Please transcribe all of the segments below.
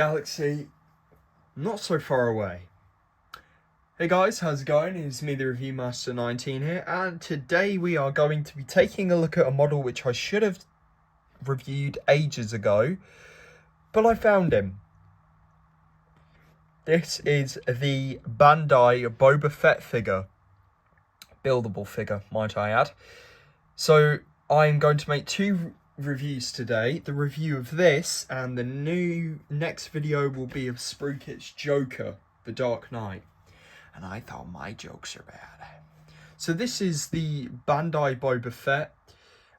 galaxy not so far away. Hey guys, how's it going? It's me, the Review Master 19 here, and today we are going to be taking a look at a model which I should have reviewed ages ago, but I found him. This is the Bandai Boba Fett figure. Buildable figure, might I add. So I'm going to make two reviews today. The review of this, and the next video will be of Spruikit's Joker, The Dark Knight. And I thought my jokes are bad. So this is the Bandai Boba Fett,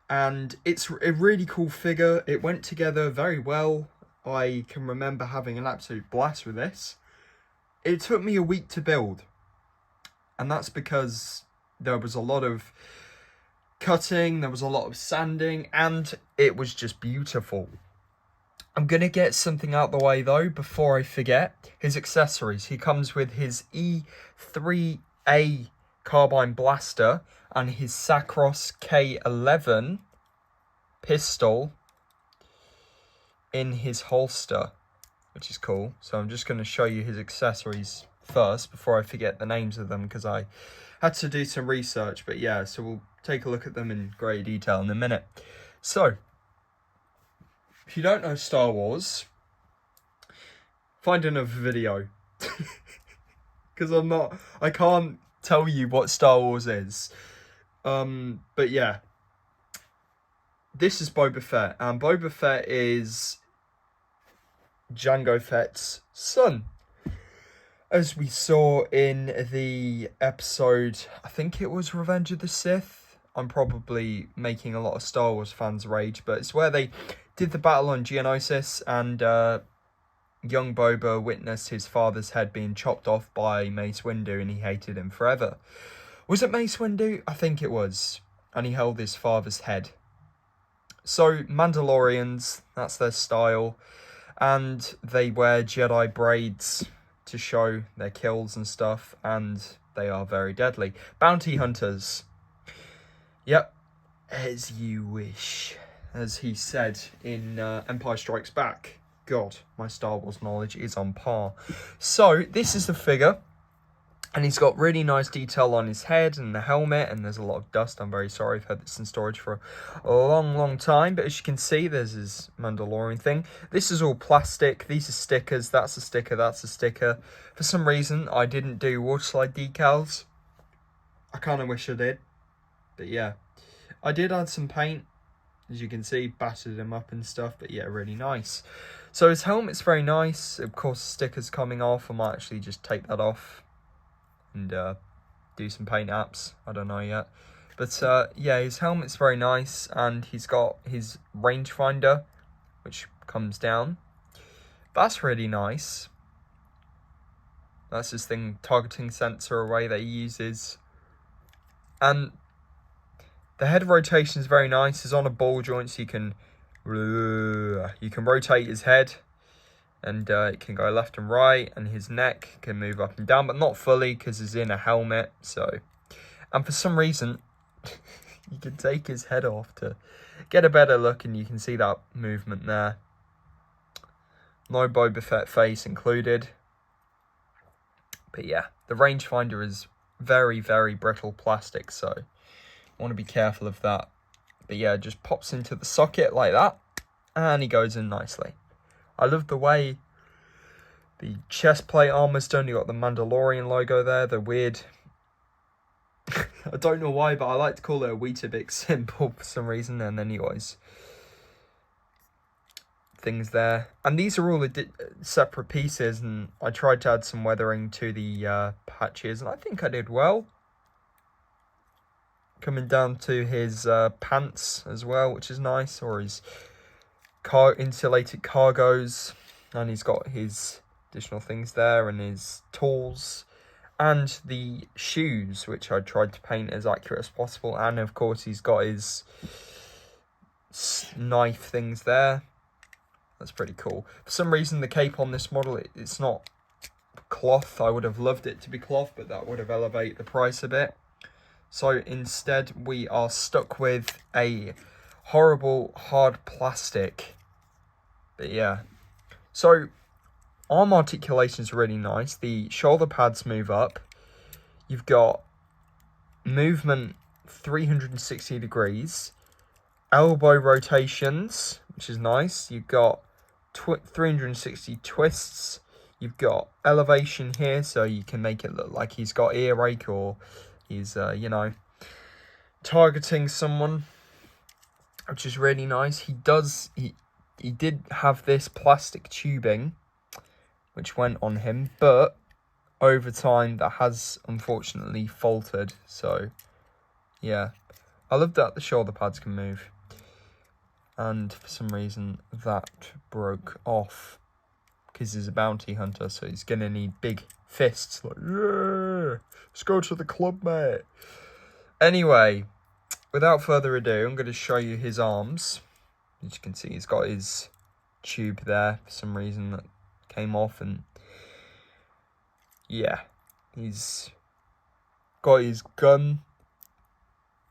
and it's a really cool figure. It went together very well. I can remember having an absolute blast with this. It took me a week to build, and that's because there was a lot of cutting, there was a lot of sanding, and it was just beautiful. I'm going to get something out the way though before I forget. His accessories. He comes with his E3A carbine blaster and his Sacros K11 pistol in his holster, which is cool. So I'm just going to show you his accessories first before I forget the names of them, because I had to do some research. But yeah, so we'll take a look at them in great detail in a minute. So, if you don't know Star Wars, find another video. Because I can't tell you what Star Wars is. But yeah, this is Boba Fett, and Boba Fett is Jango Fett's son. As we saw in the episode, I think it was Revenge of the Sith. I'm probably making a lot of Star Wars fans rage, but it's where they did the battle on Geonosis, and young Boba witnessed his father's head being chopped off by Mace Windu, and he hated him forever. Was it Mace Windu? I think it was. And he held his father's head. So, Mandalorians, that's their style. And they wear Jedi braids to show their kills and stuff, and they are very deadly. Bounty hunters. Yep, as you wish, as he said in Empire Strikes Back. God, my Star Wars knowledge is on par. So, this is the figure, and he's got really nice detail on his head and the helmet, and there's a lot of dust. I'm very sorry, I've had this in storage for a long time, but as you can see, there's his Mandalorian thing. This is all plastic. These are stickers. That's a sticker, that's a sticker. For some reason, I didn't do water slide decals. I kind of wish I did, but yeah. I did add some paint, as you can see, battered him up and stuff, but yeah, really nice. So his helmet's very nice. Of course, the sticker's coming off. I might actually just take that off and do some paint apps. I don't know yet. But yeah, his helmet's very nice, and he's got his rangefinder, which comes down. That's really nice. That's his thing, targeting sensor array that he uses. And the head rotation is very nice. It's on a ball joint, so you can rotate his head, and it can go left and right, and his neck can move up and down, but not fully because he's in a helmet. So, and for some reason, you can take his head off to get a better look, and you can see that movement there. No Boba Fett face included. But yeah, the rangefinder is very brittle plastic, so I want to be careful of that. But yeah, it just pops into the socket like that, and he goes in nicely. I love the way the chest plate armor's done. You got the Mandalorian logo there, the weird, I don't know why, but I like to call it a Weetabix symbol for some reason. And then anyways, things there, and these are all separate pieces, and I tried to add some weathering to the patches, and I think I did well. Coming down to his pants as well, which is nice, or his insulated cargos, and he's got his additional things there, and his tools, and the shoes, which I tried to paint as accurate as possible, and of course he's got his knife things there. That's pretty cool. For some reason, the cape on this model, it's not cloth. I would have loved it to be cloth, but that would have elevated the price a bit. So instead, we are stuck with a horrible hard plastic. But yeah. So arm articulation is really nice. The shoulder pads move up. You've got movement 360 degrees. Elbow rotations, which is nice. You've got 360 twists. You've got elevation here, so you can make it look like he's got earache or he's, targeting someone, which is really nice. He did have this plastic tubing, which went on him, but over time that has unfortunately faltered. So, yeah. I love that the shoulder pads can move. And for some reason that broke off because he's a bounty hunter, so he's gonna need big fists like, yeah, let's go to the club, mate. Anyway, without further ado, I'm going to show you his arms. As you can see, he's got his tube there for some reason that came off, and yeah, he's got his gun,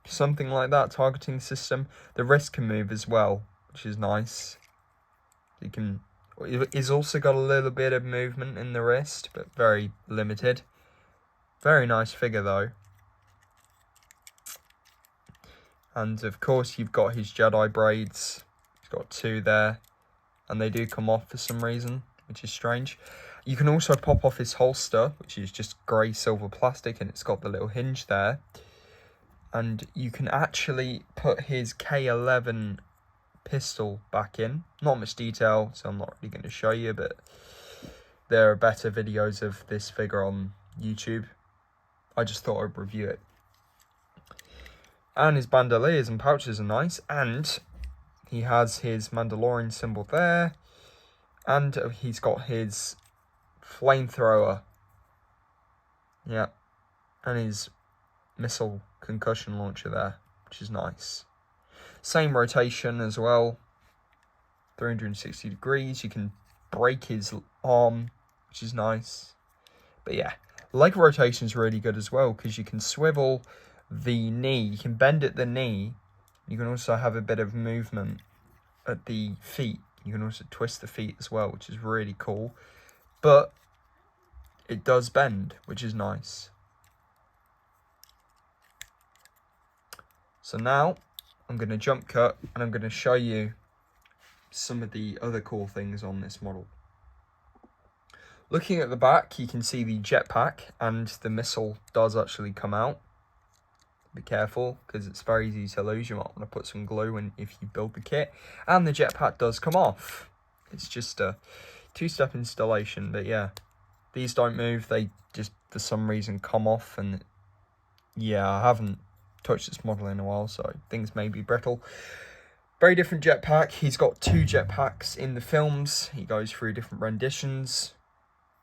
something like that, targeting system. The wrist can move as well, which is nice. He's also got a little bit of movement in the wrist, but very limited. Very nice figure though. And of course you've got his Jedi braids. He's got 2 there, and they do come off for some reason, which is strange. You can also pop off his holster, which is just grey silver plastic, and it's got the little hinge there. And you can actually put his K11 pistol back in. Not much detail, so I'm not really going to show you, but there are better videos of this figure on YouTube. I just thought I'd review it. And his bandoliers and pouches are nice, and he has his Mandalorian symbol there, and he's got his flamethrower. Yeah, and his missile concussion launcher there, which is nice. Same rotation as well, 360 degrees. You can break his arm, which is nice. But yeah, leg rotation is really good as well, because you can swivel the knee, you can bend at the knee. You can also have a bit of movement at the feet. You can also twist the feet as well, which is really cool. But it does bend, which is nice. So now I'm going to jump cut, and I'm going to show you some of the other cool things on this model. Looking at the back, you can see the jetpack, and the missile does actually come out. Be careful, because it's very easy to lose. You might want to put some glue in if you build the kit. And the jetpack does come off. It's just a 2-step installation, but yeah. These don't move, they just for some reason come off, and yeah, I haven't touched this model in a while, so things may be brittle. Very different jetpack. He's got 2 jetpacks in the films. He goes through different renditions.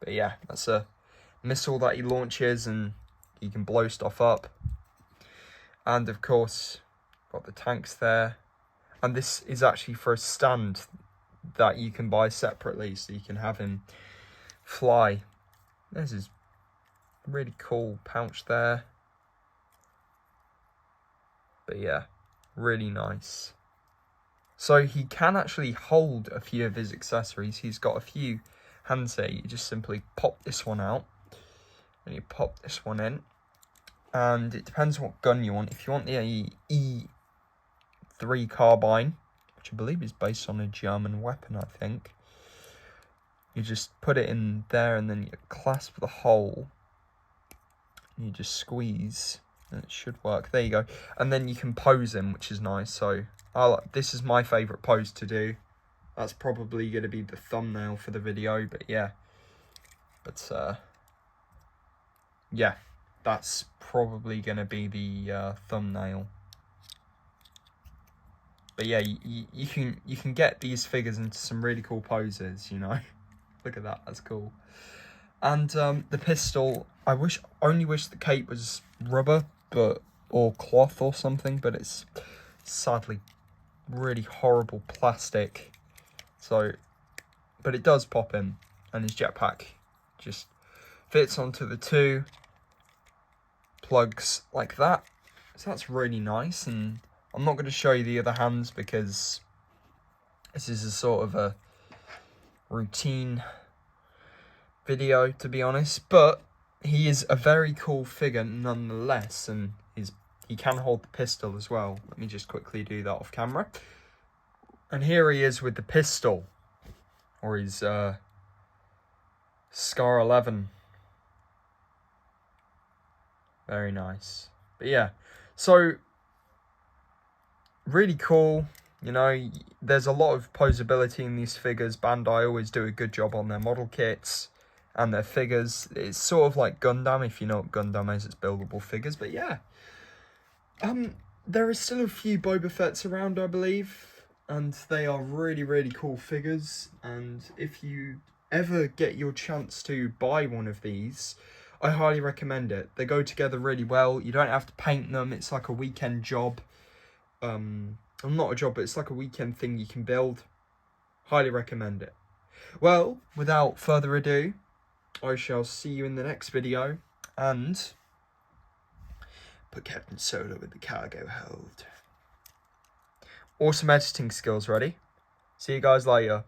But yeah, that's a missile that he launches, and he can blow stuff up. And of course, got the tanks there. And this is actually for a stand that you can buy separately, so you can have him fly. There's his really cool pouch there. But yeah, really nice. So he can actually hold a few of his accessories. He's got a few hands here. You just simply pop this one out, and you pop this one in. And it depends what gun you want. If you want the E3 carbine, which I believe is based on a German weapon, I think, you just put it in there, and then you clasp the hole, and you just squeeze, and it should work. There you go. And then you can pose him, which is nice. So this is my favourite pose to do. That's probably going to be the thumbnail for the video, but yeah. But yeah, that's probably going to be the thumbnail. But yeah, you can get these figures into some really cool poses, you know. Look at that, that's cool. And the pistol, I only wish the cape was rubber, or cloth or something, but it's sadly really horrible plastic. So, but it does pop in, and his jetpack just fits onto the 2 plugs like that. So that's really nice, and I'm not going to show you the other hands because this is a sort of a routine video, to be honest, but he is a very cool figure nonetheless, and he can hold the pistol as well. Let me just quickly do that off camera. And here he is with the pistol, or his Scar 11. Very nice. But yeah, so really cool. You know, there's a lot of posability in these figures. Bandai always do a good job on their model kits and their figures. It's sort of like Gundam, if you know what Gundam is. It's buildable figures. But yeah, there is still a few Boba Fetts around, I believe, and they are really, really cool figures. And if you ever get your chance to buy one of these, I highly recommend it. They go together really well. You don't have to paint them. It's like a weekend job. Not a job, but it's like a weekend thing you can build. Highly recommend it. Well, without further ado, I shall see you in the next video, and put Captain Solo in the cargo hold. Awesome editing skills, ready? See you guys later.